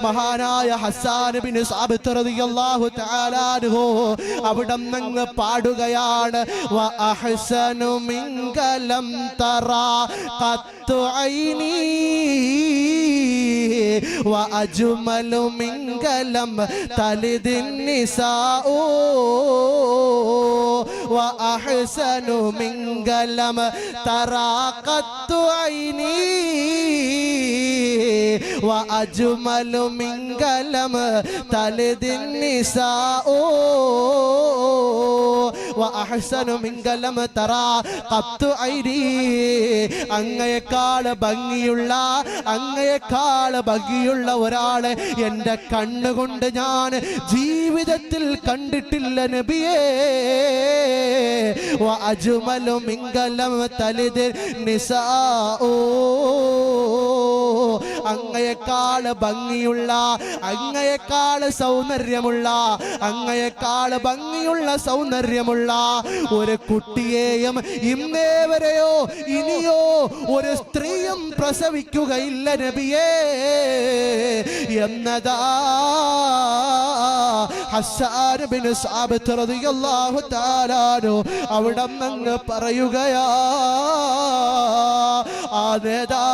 മഹാനായ ഹസ്സാൻ ഇബ്നു സാബിത്ത് റളിയല്ലാഹു തആല അൻഹു അവിടന്നങ്ങ് പാടുകയാണ് വ അഹ്സനു മിൻക ലം തറാ ഖത്തു ഐനി വ അജ്മലു മിൻക ലം തലിദിൻ നിസാഉ വ അഹ്സനു മിൻക ലം തറാ ഖത്തു ഐനി വ അജ്മലു മിൻക ലം തലിദിൻ നിസാഉ വ അഹ്സനു മിൻക ലം തറാ ഖത്തു ഐനി അങ്ങയേക്കാൾ ഭംഗിയുള്ള ഒരാളെ എൻ്റെ കണ്ണുകൊണ്ട് ഞാൻ ജീവിതത്തിൽ കണ്ടിട്ടില്ല നബിയേ വ അജ്മലു മിൻക ലം തലിദിൻ നിസാഉ അങ്ങയേക്കാൾ ഭംഗിയുള്ള അങ്ങയേക്കാൾ സൗന്ദര്യമുള്ള ഒരു കുട്ടിയെയും ഇന്നേ വരെയോ ഇനിയോ ഒരു സ്ത്രീയും പ്രസവിക്കുകയില്ല നബിയേ എന്നതാ ഹസ്സാൻ ഇബ്നു സാബിത്ത് റളിയല്ലാഹു തആല അവിടന്നങ്ങ് പറയുകയാ ആ നേതാവ്